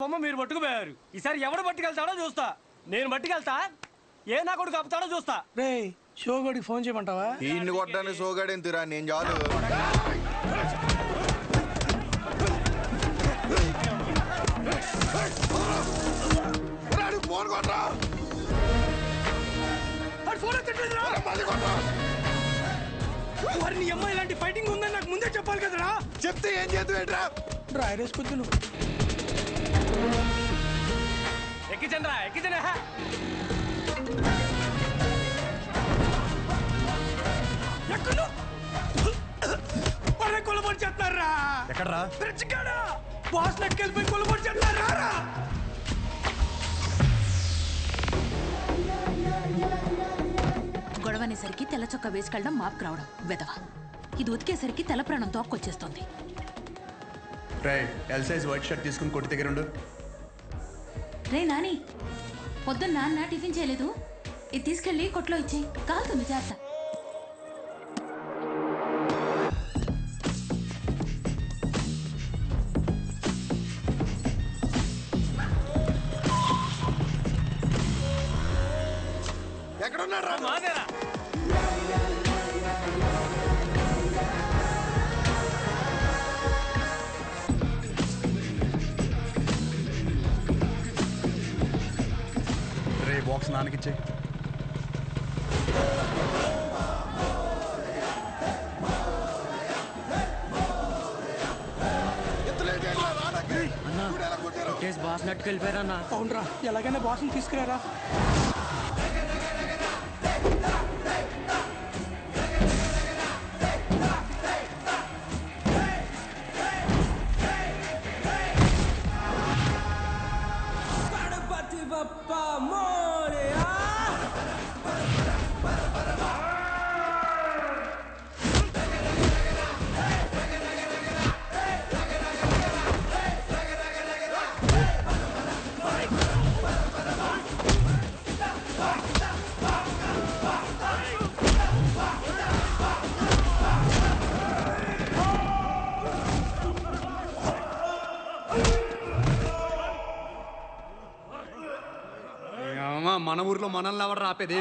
బొమ్మ మీరు పట్టుకుపోయారు. ఈసారి ఎవడు పట్టుకెళ్తాడో చూస్తా. నేను పట్టుకెళ్తా, ఏ నా కొడుకు ఆపుతాడో చూస్తా. రే షోగడికి ఫోన్ చేయమంటావా? ఈయన్ని కొట్టడానికి షోగాడేం తిరా, నేను చాలు. ఫోన్ కొట్టరా. వారిని అమ్మాయి ఇలాంటి ఫైటింగ్ ఉందని నాకు ముందే చెప్పాలి కదరా. చెప్తే ఏం చేద్దాం? డ్రైరేస్ కొద్ది నువ్వు ఎక్కించండి రా, ఎక్కించండి. కొలబడి చేస్తారా? ఎక్కడరా? బాస్ నెక్కెళ్ళిపోయి కొలబడి చేస్తారా? గొడవనేసరికి తెల్ల చొక్క వేసుకెళ్ళడం మాపుకు రావడం వెదవా. ఇది ఉతికేసరికి తెల్ల ప్రాణం తోక్కొచ్చేస్తుంది. రే ఎల్ సైజ్ వైట్ షర్ట్ తీసుకుని కొట్టి దగ్గర ఉండు. రే నాని, పొద్దున్న నాన్న టిఫిన్ చేయలేదు, ఇది తీసుకెళ్ళి కొట్లో ఇచ్చేయి, కాలుతుంది జాగ్రత్త. ఎక్కడున్నాడు రా? మాదేరా. రే బాక్స్ నాన్నకిచ్చే. బాస్ నెట్టుకెళ్ళిపోయారన్నా. అవునరా, ఎలాగైనా బాస్ని తీసుకురారా. మన ఊర్లో మనల్ని ఎవరు రాపేది?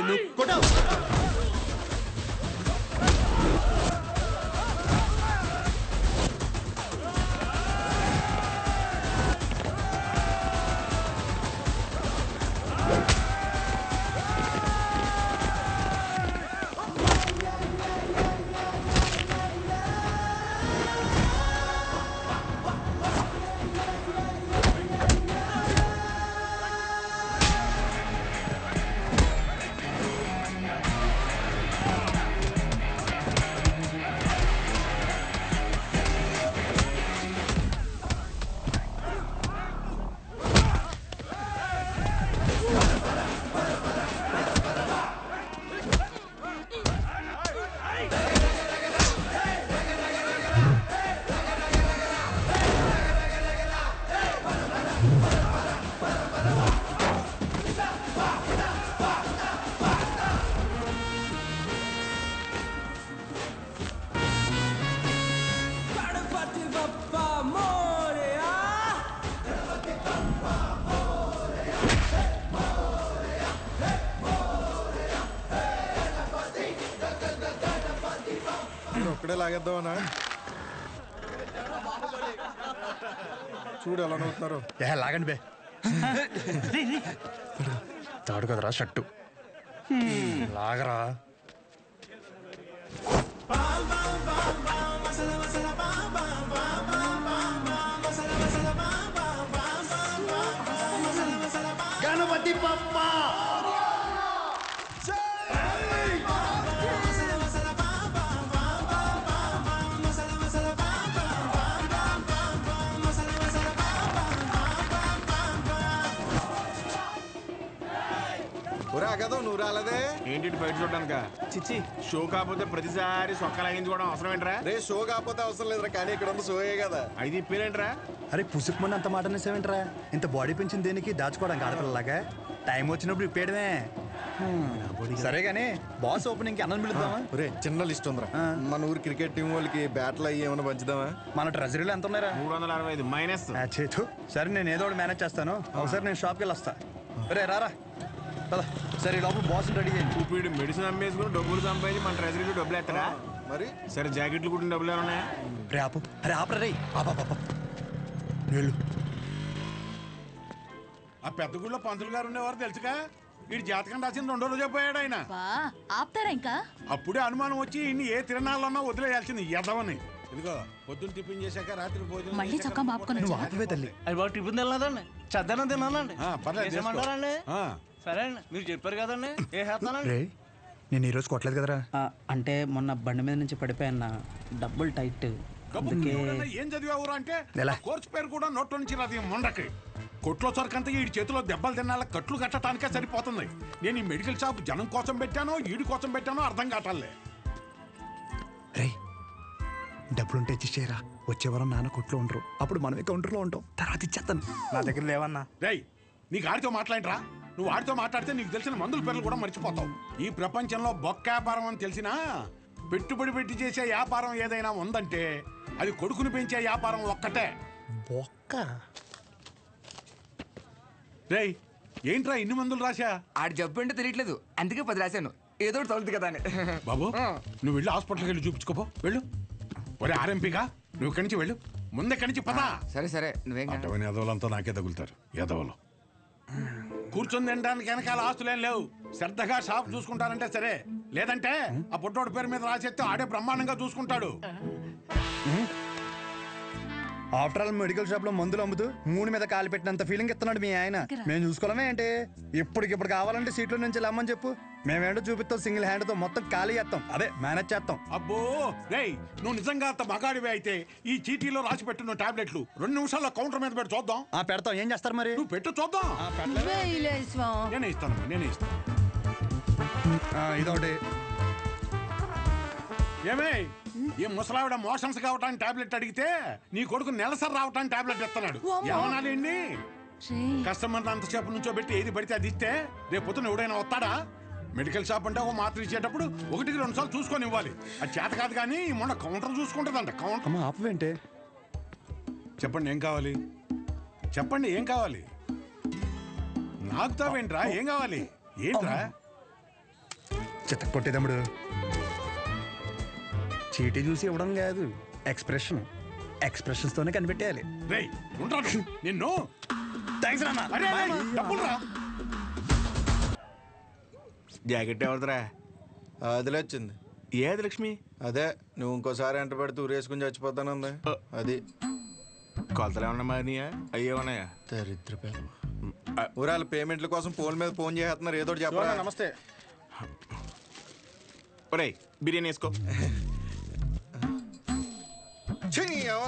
నువ్వు ఒక్కడే లాగేద్దామనా? చూడు ఎలా నవ్వుతున్నారు. లాగండి బే. తాడు కదరా షర్టు, లాగరా. గణపతి బప్ప. కదా నువ్వు రాలేదే ఏంటి బయట చూడడానిక? చిచ్చి, షో కాకపోతే ప్రతిసారి సొక్క లాగించుకోవడం అవసరం ఏంట్రా? రే షో కాకపోతే అవసరం లేదురా, కానీ ఇక్కడ ఉన్న షోయే కదా. అయితే ఇప్పేరేంట్రా? అరే పుసుకుమని అంత మాట అనేసేవేంట్రా? ఇంత బాడీ పెంచింది దేనికి? దాచుకోవడానికి ఆడపిల్లలాగా. టైం వచ్చినప్పుడు ఇప్పేయడమే. సరే కానీ బాస్ ఓపెనింగ్ అన్నం పిలుద్దామా? ఒరే చిన్న లిస్ట్ ఉందిరా. మన ఊరు క్రికెట్ టీం వాళ్ళకి బ్యాట్లు అయ్యి ఏమైనా పంచుదామా? మన ట్రెజరీలో ఎంత ఉన్నారా? 365 మైనస్. చేతు సరే, నేను ఏదో ఒకటి మేనేజ్ చేస్తాను. ఒకసారి నేను షాప్కి వెళ్ళి వస్తా. రే రారా పద. సరే ఈ లోపల బాస్ రెడీ చేయండి. ఇప్పుడు మెడిసిన్ అమ్మేసుకుని డబ్బులు సంపాదించి మన ట్రెజరీలో డబ్బులు ఎత్తడా? మరి సరే జాకెట్లు కుట్టిన డబ్బులు ఏమన్నా? రే ఆపు, అరే ఆపరా రే. వెళ్ళు. ఆ పెద్ద గుడిలో పంతులు గారు ఉండేవారు తెలుసుగా. వీడి జాతకం రాసిన 2 రోజులు చెప్పాడు ఆయన. ఆపుతారా ఇంకా? అప్పుడే అనుమానం వచ్చి ఇన్ని ఏ తిరణాలన్నా వదిలేయాల్సింది ఎదవని. ఇదిగో పొద్దున్న టిఫిన్ చేశాక రాత్రి భోజనం మళ్ళీ చొక్కా మాపుకొని నువ్వు ఆపవే తల్లి. అది బాబు టిఫిన్ తినలేదండి, చద్దనం తినాలండి. పర్లేదు చేసుకో. చేసేయమంటారండి? ఆ. సరే అండి, మీరు చెప్పారు కదండి, ఏ చేస్తానండి. రే నేను ఈరోజు కొట్టలేదు కదరా. అంటే మొన్న బండి మీద నుంచి పడిపోయాన్న, డబ్బులు టైట్. ఎవరన్నా ఏం చదివావురా అంటే ఎలా? కోర్సు పేరు కూడా నోట్లో నుంచి రాదు ఈ మొండకి. కొట్లో సరికంతా ఈ చేతిలో దెబ్బలు తినాల కట్లు కట్టడానికే సరిపోతుంది. నేను ఈ మెడికల్ షాప్ జనం కోసం పెట్టానో ఈడి కోసం పెట్టానో అర్థం కావట్లే. రే డబ్బులుంటే ఇచ్చేరా. వచ్చే వారం నాన్న కొట్లో ఉండరు, అప్పుడు మనమే కౌంటర్లో ఉంటాం. తర్వాత ఇచ్చేస్తాను. నా దగ్గర లేవన్నా. రేయ్ నీకు ఆడితో మాట్లాడరా. నువ్వు ఆడితో మాట్లాడితే నీకు తెలిసిన మందుల పేర్లు కూడా మర్చిపోతావు. ఈ ప్రపంచంలో బొక్క వ్యాపారం అని తెలిసినా పెట్టుబడి పెట్టి చేసే వ్యాపారం ఏదైనా ఉందంటే అది కొడుకుని పెంచే వ్యాపారం ఒక్కటే. బొక్క రేయ్ ఏంట్రా ఇన్ని మందులు రాశా? ఆడు జబ్బు అంటే తెలియట్లేదు, అందుకే 10 రాశాను. ఏదో ఒకటి తగులుతుంది కదా అని. బాబు నువ్వు వెళ్ళి హాస్పిటల్కి వెళ్ళి చూపించుకోపో. వెళ్ళు. ఒరే ఆర్ఎంపీగా నువ్వు ఇక్కడి నుంచి వెళ్ళు. ముందే ఇక్కడి నుంచి పదా. సరే సరే నువ్వేం కాదు. అటువంటి ఎదవలంతా నాకే తగులుతారు. ఎదవలు కూర్చొని తినడానికి వెనకాల ఆస్తులేం లేవు. శ్రద్ధగా షాప్ చూసుకుంటారంటే సరే, లేదంటే ఆ పుట్టోడు పేరు మీద రాసేస్తే ఆడే బ్రహ్మాండంగా చూసుకుంటాడు. ఆఫ్టర్ ఆల్ మెడికల్ షాప్ లో మందులు అమ్ముతూ మూడు మీద కాలు పెట్టినంత ఫీలింగ్ ఇస్తున్నాడు మీ ఆయన. మేము చూసుకోవడమే ఏంటి? ఇప్పటికిప్పుడు కావాలంటే సీట్లో నుంచి లమ్మని చెప్పు, మేమేంటో చూపిస్తాం. సింగిల్ హ్యాండ్ తో మొత్తం ఖాళీ చేస్తాం, అదే మేనేజ్ చేస్తాం. అబ్బో రేయ్ నువ్వు నిజంగా అంత మగాడివే అయితే ఈ చీటీలో రాసి పెట్టిన టాబ్లెట్లు 2 నిమిషాల్లో కౌంటర్ మీద పెట్టి చూద్దాం. పెడతాం. ఏం చేస్తారు మరి? నువ్వు పెట్టు చూద్దాం. నేనే ఇస్తాను. ఇదొకటి. ఏమే ఈ ముసలావిడ మోషన్స్ కావటానికి టాబ్లెట్ అడిగితే నీ కొడుకు నెలసరి రావటానికి టాబ్లెట్ ఇస్తున్నాడు. ఏమనాలి? కస్టమర్ అంతసేపు నుంచో పెట్టి ఏది పడితే అది ఇస్తే రేపు పొద్దున ఎవడైనా వస్తాడా? మెడికల్ షాప్ అంటే ఒక మాత్ర ఇచ్చేటప్పుడు 1-2 సార్లు చూసుకొని ఇవ్వాలి. అది చేత కాదు కానీ మొన్న కౌంటర్ చూసుకుంటుందంట. కౌంటర్ ఆపవేంటే? చెప్పండి ఏం కావాలి? చెప్పండి ఏం కావాలి? నాకు తావేంట్రా? ఏం కావాలి? ఏంట్రా? చిత్త కొట్టేదమ్ముడు. చీటీ చూసి ఇవ్వడం కాదు, ఎక్స్ప్రెషన్స్ తోనే కనిపెట్టేయాలి. రేయ్ ఉంటాను నిన్ను. థ్యాంక్స్ అన్న. అరే డబ్బులు రా. జాకెట్ ఎవరిదిరా? అదిలే వచ్చింది. ఏది లక్ష్మి? అదే నువ్వు ఇంకోసారి ఎంట పెడితే ఊరేసుకుని చచ్చిపోతానుంది. అది కొలతలు ఏమన్నా మారినాయా? అయ్యే ఉన్నాయా? దరిద్ర పేరు. ఊరాల పేమెంట్ల కోసం ఫోన్ చేస్తున్నారు. ఏదో చెప్పరా? నమస్తే. ఒరే బిర్యానీ వేసుకో.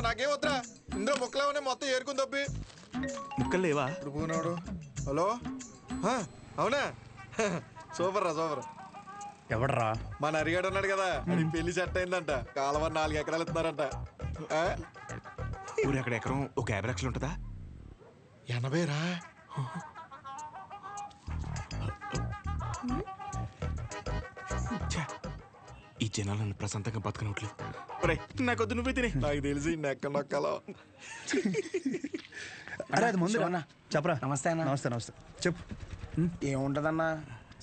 నాకేం వద్దురా. ఇందులో ముక్కలేమనే మొత్తం ఏరుకుని తప్పి ముక్కలు లేవా? ఇప్పుడు పోనాడు. హలో అవునా? సూపర్ రా సూపర్. ఎవడరా? మన అరిగాడు ఉన్నాడు కదా, అది పెళ్లి సెట్ అయిందంట. కాలువ 4 ఎకరాలు ఇస్తున్నారంట. ఊరు అక్కడ ఎకరం ఒక 50 లక్షలు ఉంటుందా? 80 రా. ఈ జనాలు నన్ను ప్రశాంతంగా బతకనట్లేదు. నాకొద్దు, నువ్వే తినే. నాకు తెలిసి నెక్క నొక్కలో. అరే అది ముందు చెప్పరా. నమస్తే అన్న. నమస్తే చెప్పు. ఏముంటదన్నా,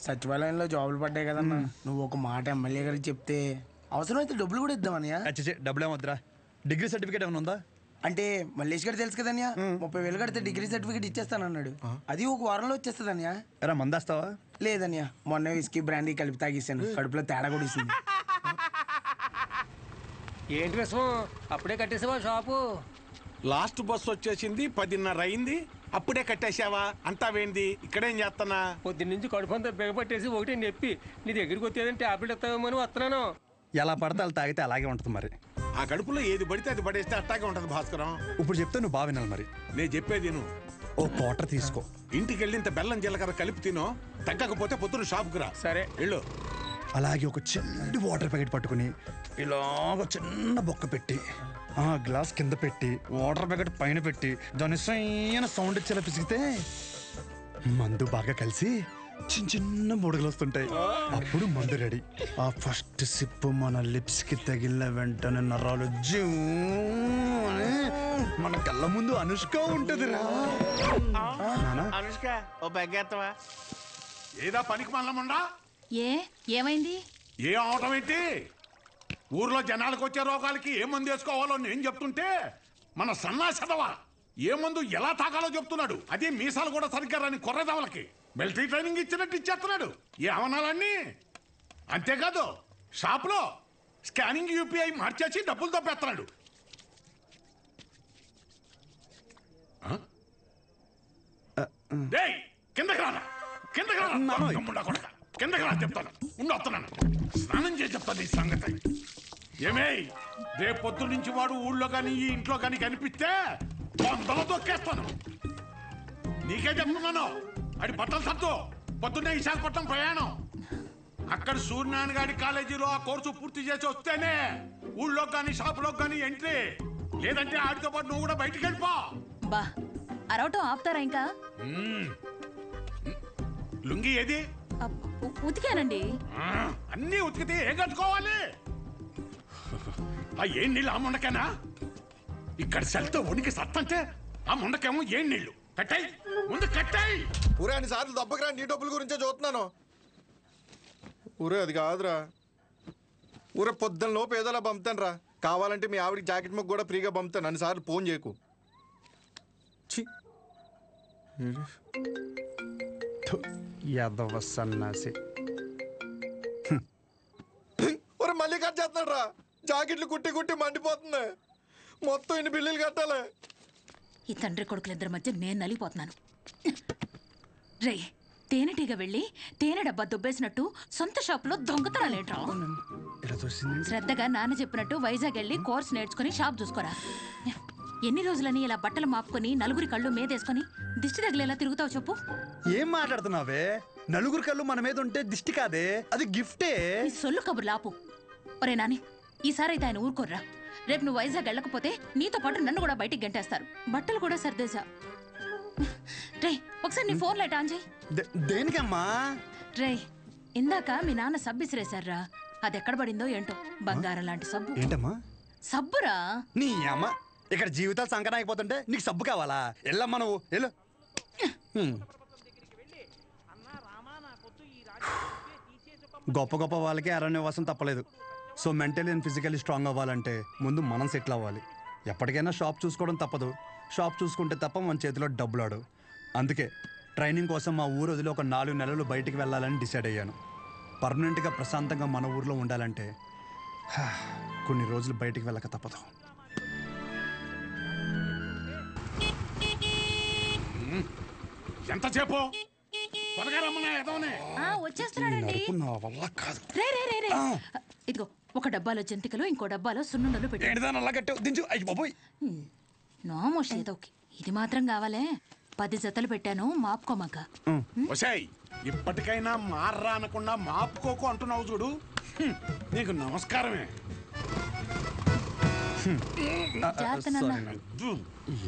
సచివాలయంలో జాబులు పడ్డాయి కదన్నా. నువ్వు ఒక మాట ఎమ్మెల్యే గారికి చెప్తే అవసరమైతే డబ్బులు కూడా ఇద్దామన్నయ్య. డబ్బులు ఏమొద్దురా. డిగ్రీ సర్టిఫికేట్ ఏమైనా ఉందా? అంటే మల్లేష్ గారు తెలుసు కదన్యా, 30,000 కడితే డిగ్రీ సర్టిఫికేట్ ఇచ్చేస్తానన్నాడు. అది ఒక వారంలో వచ్చేస్తుందన్యా. ఎరా మందేస్తావా? లేదన్యా, మొన్న విస్కీ బ్రాండీ కలిపి తాగేసాను. కడుపులో తేడా కూడా ఇస్తుంది. ఏంటి విషయం? అప్పుడే కట్టేసావా షాపు? లాస్ట్ బస్ వచ్చేసింది, 10:30 అయింది. అప్పుడే కట్టేశావా? అంతా వేంది? ఇక్కడేం చేస్తున్నా? పొద్దున్నుంచి కడుపు అంతా బిగపట్టేసి ఒకటే నొప్పి. నీ దగ్గరికి వచ్చేదంటే టాబ్లెట్ ఇస్తావేమో అని వస్తున్నాను. ఎలా పడితే అలా తాగితే అలాగే ఉంటుంది మరి. ఆ కడుపులో ఏది పడితే అది పడేస్తే అట్టాగే ఉంటది భాస్కరం. ఇప్పుడు చెప్తే నువ్వు బాగా వినాలి మరి. నేను చెప్పేది నువ్వు ఓ క్వార్టర్ తీసుకో. ఇంటికి వెళ్ళి ఇంత బెల్లం జీలకర్ర కలిపి తినో. తగ్గకపోతే పొద్దున షాప్కి రా. సరే వెళ్ళు. అలాగే ఒక చిన్న వాటర్ ప్యాకెట్ పట్టుకుని ఇలాగ చిన్న బొక్క పెట్టి ఆ గ్లాస్ కింద పెట్టి వాటర్ ప్యాకెట్ పైన పెట్టి దాని సైన సౌండ్ ఇచ్చేలా పిసిగితే మందు బాగా కలిసి చిన్న చిన్న బుడగలు వస్తుంటాయి. అప్పుడు మందు రెడీ. ఆ ఫస్ట్ సిప్ మన లిప్స్ కి తగిలిన వెంటనే నరాలు జూ అని మన కళ్ళ ముందు అనుష్క ఉంటదిరా. అనుష్క ఓ బెగ్గేత్తవా? ఏదా పనికి మల్లముండా? ఏమైంది? ఏ అవటం ఏంటి? ఊర్లో జనాలకు వచ్చే రోగాలకి ఏ మందు వేసుకోవాలో నేను చెప్తుంటే మన సన్నాసదవా ఏ మందు ఎలా తాగాలో చెప్తున్నాడు. అదే మీసాలు కూడా సరిగ్గా రాని కొర్రదవలకి మిలిటరీ ట్రైనింగ్ ఇచ్చినట్టు ఇచ్చేస్తున్నాడు. ఏ అవనాలన్నీ అంతేకాదు షాప్లో స్కానింగ్ యూపీఐ మార్చేసి డబ్బులు తప్పేస్తున్నాడు. కిందకి రానా? కిందకి రానా? కిందకి రా చెప్తాను. వస్తున్నాను. స్నానం చేసి చెప్తాను ఈ సంగతి. ఏమే రేపు పొద్దు నుంచి వాడు ఊళ్ళో కానీ ఈ ఇంట్లో కానీ కనిపిస్తే వందలు తొక్కేస్తాను. నీకే చెప్తున్నాను. అది బట్టలు సర్దు. పొద్దున్నే విశాఖపట్నం ప్రయాణం. అక్కడ సూర్యనారాయణ గారి కాలేజీలో ఆ కోర్సు పూర్తి చేసి వస్తేనే ఊళ్ళో కానీ షాపులో కానీ ఎంట్రీ. లేదంటే ఆడితో పాటు నువ్వు కూడా బయటికి వెళ్ళిపో. బా అరవటం ఆపుతారా ఇంకా? లుంగి ఏది? ఉతికానండి. అన్నీ ఉతికితే ఏం కట్టుకోవాలి? ఆ ఏం నీళ్ళు ఆ ముండకేనా? ఇక్కడ సెల్తో ఉనికి సత్తంటే ఆ ముండకేమో ఏం నీళ్లు? కట్టాయి ముందు కట్టాయి. ఊరే అన్ని సార్లు దెబ్బకి రా, నీ డబ్బుల గురించే చూస్తున్నాను. ఊరే అది కాదురా. ఊరే పొద్దున్న లోపు ఏదోలా పంపుతాను రా. కావాలంటే మీ ఆవిడకి జాకెట్ ముక్క కూడా ఫ్రీగా పంపుతాను. అన్ని సార్లు ఫోన్ చేయకు. యాదవ సన్నాసి. ఒరే మళ్ళీ కట్ చేస్తున్నాడు రా. జాకెట్లు కుట్టి కుట్టి మండిపోతుంది. మొత్తం ఇన్ని బిల్లులు కట్టాలి. ఈ తండ్రి కొడుకులిద్దరి మధ్య నేను నలిగిపోతున్నాను. రే తేనెటీగ వెళ్ళి తేనె డబ్బా దుబ్బేసినట్టు సొంత షాపులో దొంగతనాలేంట్రా? శ్రద్ధగా నాన్న చెప్పినట్టు వైజాగ్ వెళ్ళి కోర్స్ నేర్చుకుని షాప్ చూసుకోరా. ఎన్ని రోజులని ఇలా బట్టలు మాపుకొని నలుగురి కళ్ళు మీదేసుకొని దిష్టి తగిలేలా తిరుగుతావు చెప్పు? ఏం మాట్లాడుతున్నావే? నలుగురు కళ్ళు మన మీద ఉంటే దిష్టి కాదే, అది గిఫ్టే. ఈ సొల్లు కబుర్లు ఆపు. ఒరే నాని ఈసారి అయితే ఆయన ఊరుకోర్రా. రేపు నువ్వు వైజాగ్ వెళ్ళకపోతే నీతో పాటు నన్ను కూడా బయటికి గంటేస్తారు. బట్టలు కూడా సర్దేశా. రే ఒకసారి నీ ఫోన్ లైట్ ఆన్ చేయి. దేనికమ్మా? రే ఇందాక మీ నాన్న సబ్బు ఇసిరేశారా, అది ఎక్కడ పడిందో ఏంటో. బంగారం లాంటి సబ్బు. ఏంటమ్మా? సబ్బురా. నీ అమ్మ ఇక్కడ జీవితాలు సంకటం అయిపోతుంటే నీకు సబ్బు కావాలా? వెళ్ళమ్మా నువ్వు వెళ్ళు. గొప్ప గొప్ప వాళ్ళకి అరణ్యవాసం తప్పలేదు. So mentally and physically strong అవ్వాలంటే ముందు మనం సెటిల్ అవ్వాలి. ఎప్పటికైనా షాప్ చూసుకోవడం తప్పదు. షాప్ చూసుకుంటే తప్ప మన చేతిలో డబ్బులు ఆడు. అందుకే ట్రైనింగ్ కోసం మా ఊరు వదిలి ఒక 4 నెలలు బయటికి వెళ్ళాలని డిసైడ్ అయ్యాను. పర్మనెంట్గా ప్రశాంతంగా మన ఊర్లో ఉండాలంటే కొన్ని రోజులు బయటికి వెళ్ళక తప్పదు. ఎంతసేపు వచ్చేస్తున్నాడండి. ఇదిగో ఒక డబ్బాలో జంతికలు, ఇంకో డబ్బాలో సున్నుండలు పెట్టాను. నోమోష్ ఏదోకి ఇది మాత్రం కావాలే. 10 జతలు పెట్టాను, మాపుకోమాక. ఇప్పటికైనా మార్రా అనకుండా మాపుకోకు అంటున్నావు చూడు. నీకు నమస్కారమే.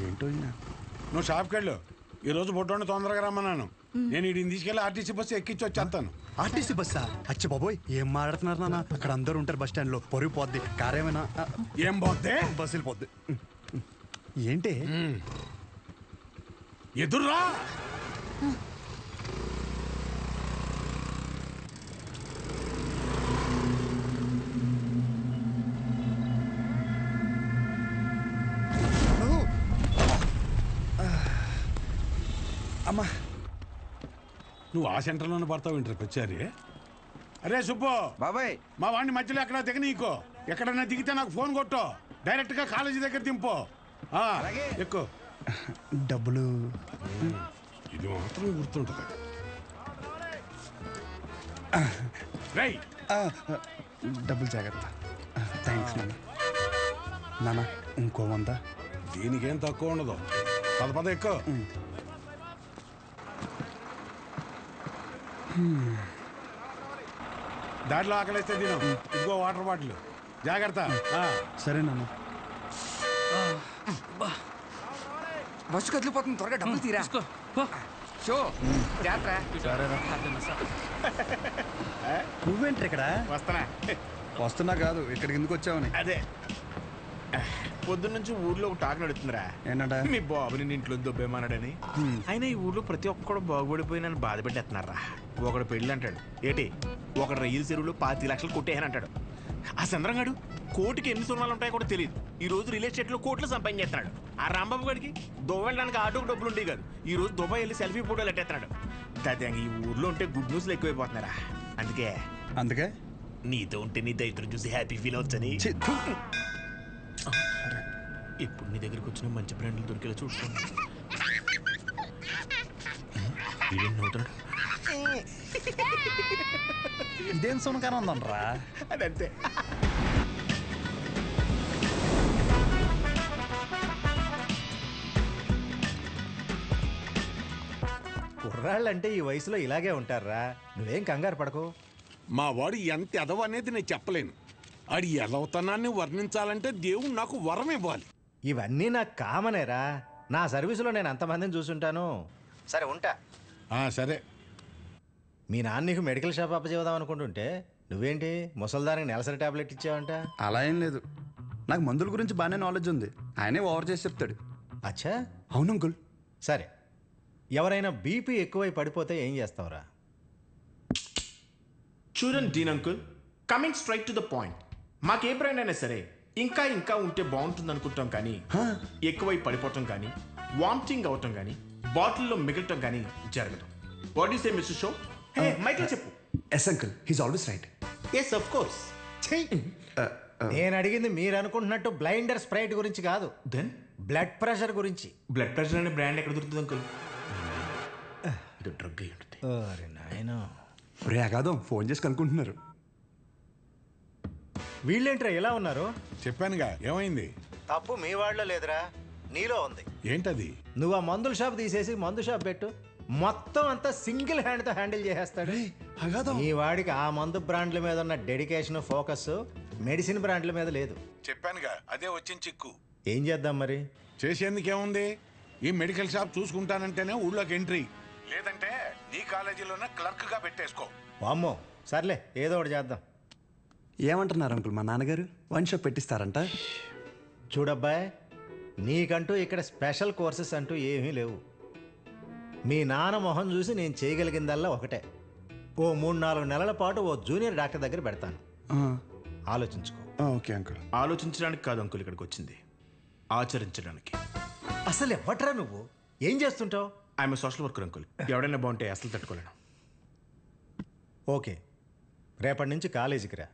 ఏంటో నువ్వు షాప్కి వెళ్ళు. ఈ రోజు బొట్టోని తొందరగా రమ్మన్నాను. నేను వీడిని తీసుకెళ్ళి ఆర్టీసీ బస్సు ఎక్కించి వచ్చేస్తాను. ఆర్టీసీ బస్సా? అచ్చి బాబోయ్ ఏం మాట్లాడుతున్నారు నాన్న? అక్కడ అందరు ఉంటారు బస్ స్టాండ్ లో. పొరుగు పోద్ది. కారేమైనా ఏం పోద్ది? బస్సు వెళ్ళిపోద్ది. ఏంటి ఎదుర్రా? అమ్మా నువ్వు ఆ సెంటర్లోనే పడతావు ఇంటర్కి వచ్చారి. అరే సుబ్బు బాబాయ్, మా వాడిని మధ్యలో ఎక్కడ దిగ నీకో. ఎక్కడన్నా దిగితే నాకు ఫోన్ కొట్టు. డైరెక్ట్ గా కాలేజీ దగ్గర దింపు. ఎక్కువ డబ్బులు ఇది మాత్రం గుర్తుంటుంది. రేయ్ డబ్బులు జాగ్రత్త. థ్యాంక్స్ నాన్న. నాన్న ఇంకో 100. దీనికేం తక్కువ ఉండదు. పద ఎక్కువ. దాంట్లో ఆకలిస్తే తిను. ఇదిగో వాటర్ బాటిల్ జాగ్రత్త. సరే నాన్న. బస్సు కదిలిపోతుంది, త్వరగా డబ్బులు తీరా. షో జాత్ర నువ్వేంటి ఇక్కడ వస్తానా వస్తున్నా కాదు ఇక్కడికి ఎందుకు వచ్చావని. అదే పొద్దున్నుంచి ఊర్లో ఒక టాక్ నడుతుందిరా. ఏంటంట? మీ బాబుని నీ ఇంట్లో దొబ్బేమన్నాడని. అయినా ఈ ఊర్లో ప్రతి ఒక్కడు బాగుపడిపోయి నన్ను బాధపెట్టేస్తున్నారా. ఒకడు పెళ్ళి అంటాడు, ఏటి ఒకడు రైలు చెరువులో 5 లక్షలు కొట్టేయని అంటాడు. ఆ చంద్రంగాడు కోటికి ఎన్ని సున్నాలు ఉంటాయో కూడా తెలియదు. ఈ రోజు రియల్ ఎస్టేట్ లో కోట్లు సంపాదించేస్తున్నాడు. ఆ రాంబాబు గారికి దుబాయ్ వెళ్ళడానికి ఆటోకి డబ్బులు ఉండేవి కాదు. ఈ రోజు దుబాయ్ వెళ్ళి సెల్ఫీ ఫోటోలు ఎట్టేస్తున్నాడు. దాదాపు ఈ ఊర్లో ఉంటే గుడ్ న్యూస్లు ఎక్కువైపోతున్నారా. అందుకే నీతో ఉంటే నీ దైత్రం చూసి హ్యాపీ ఫీల్ అవచ్చని ఇప్పుడు నీ దగ్గరికి వచ్చిన మంచి బ్రాండ్లు దొరికేలా చూసుకోండి. ఇదేం సునకారం ఉందనరా. అదంతే. కుర్రాళ్ళంటే ఈ వయసులో ఇలాగే ఉంటారా. నువ్వేం కంగారు పడకు. మా వాడు ఎంత ఎదవ అనేది నేను చెప్పలేను. ఆడి ఎదవతనాన్ని వర్ణించాలంటే దేవుడు నాకు వరం ఇవ్వాలి. ఇవన్నీ నాకు కామనేరా. నా సర్వీసులో నేను అంతమందిని చూసుంటాను. సరే ఉంటా. సరే. మీ నాన్న నీకు మెడికల్ షాప్ అప్పచేద్దాం అనుకుంటుంటే నువ్వేంటి ముసల్దానికి నెలసరి టాబ్లెట్ ఇచ్చావంట? అలా ఏం లేదు, నాకు మందుల గురించి బాగానే నాలెడ్జ్ ఉంది. ఆయనే ఓవర్ చేసి చెప్తాడు. అచ్చా, అవును అంకుల్. సరే, ఎవరైనా బీపీ ఎక్కువై పడిపోతే ఏం చేస్తావురా? చూడండి dean uncle, coming straight to the point. మాకే బ్రాండ్ అయినా సరే ఇంకా ఇంకా ఉంటే బాగుంటుంది అనుకుంటాం, కానీ ఎక్కువై పడిపోవటం కానీ వామిటింగ్ అవటం కానీ బాటిల్లో మిగలటం కానీ జరగదు. What you say mister show? మైక్లో చెప్పు. Yes uncle, he's always right. Yes of course. నేను అడిగింది మీరు అనుకుంటున్నట్టు బ్లైండర్ స్ప్రైట్ గురించి కాదు, దెన్ బ్లడ్ ప్రెషర్ గురించి. బ్లడ్ ప్రెషర్ అనే బ్రాండ్ ఎక్కడ దొరుకుతుంది అంకుల్? ఇది డ్రగ్ అయి ఉంటుంది. అరే నాయనా, రే అగాదం ఫోన్ చేసి కనుక్కుంటున్నారు. వీళ్ళేంట్రా ఇలా ఉన్నారు? చెప్పానుగా ఏమైంది. తప్పు మీ వాళ్ళలో లేదురా, నీలో ఉంది. ఏంటది? నువ్వు ఆ మందుల షాప్ తీసేసి మందు షాప్ పెట్టు, మొత్తం అంతా సింగిల్ హ్యాండ్తో హ్యాండిల్ చేసేస్తాడు. ఈ వాడికి ఆ మందు బ్రాండ్ల మీద ఉన్న డెడికేషన్, ఫోకస్ మెడిసిన్ బ్రాండ్ల మీద లేదు. చెప్పానుగా అదే వచ్చిన చిక్కు. ఏం చేద్దాం మరి? చేసేందుకేముంది, ఈ మెడికల్ షాప్ చూసుకుంటానంటేనే ఊళ్ళోకి ఎంట్రీ, లేదంటే నీ కాలేజీలోనే క్లర్క్ గా పెట్టేసుకో. వామ్మో, సర్లే ఏదో ఒకటి చేద్దాం. ఏమంటున్నారు అంకుల్, మా నాన్నగారు వన్ షాప్ పెట్టిస్తారంట. చూడబ్బాయ్, నీకంటూ ఇక్కడ స్పెషల్ కోర్సెస్ అంటూ ఏమీ లేవు. మీ నాన్న మొహం చూసి నేను చేయగలిగిందల్లా ఒకటే, ఓ 3-4 నెలల పాటు ఓ జూనియర్ డాక్టర్ దగ్గర పెడతాను. ఆలోచించుకో. Okay uncle. ఆలోచించడానికి కాదు అంకుల్ ఇక్కడికి వచ్చింది, ఆచరించడానికి. అసలు ఎవట్రా నువ్వు? ఏం చేస్తుంటావు? I'm social worker uncle. ఎవడైనా బాగుంటే అసలు తట్టుకోలేను. ఓకే, రేపటి నుంచి కాలేజీకి రా.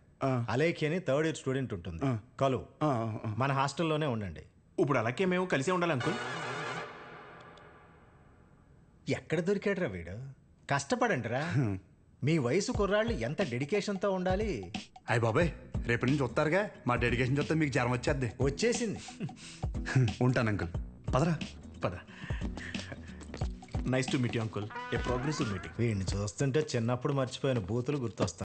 అలేఖి అని 3rd ఇయర్ స్టూడెంట్ ఉంటుంది, కలువు. మన హాస్టల్లోనే ఉండండి. ఇప్పుడు అలాగే మేము కలిసే ఉండాలి అంకుల్. ఎక్కడ దొరికాడురా వీడు? కష్టపడండిరా. మీ వయసు కుర్రాళ్ళు ఎంత డెడికేషన్తో ఉండాలి. అయ్య బాబాయ్, రేపటి నుంచి వస్తారుగా, మా డెడికేషన్ చూస్తే మీకు జ్వరం వచ్చేద్ది. వచ్చేసింది. ఉంటాను అంకుల్. పదరా. పద. Nice to meet you uncle. A progressive meeting. వీడిని చూస్తుంటే చిన్నప్పుడు మర్చిపోయిన బూతులు గుర్తొస్తాయి.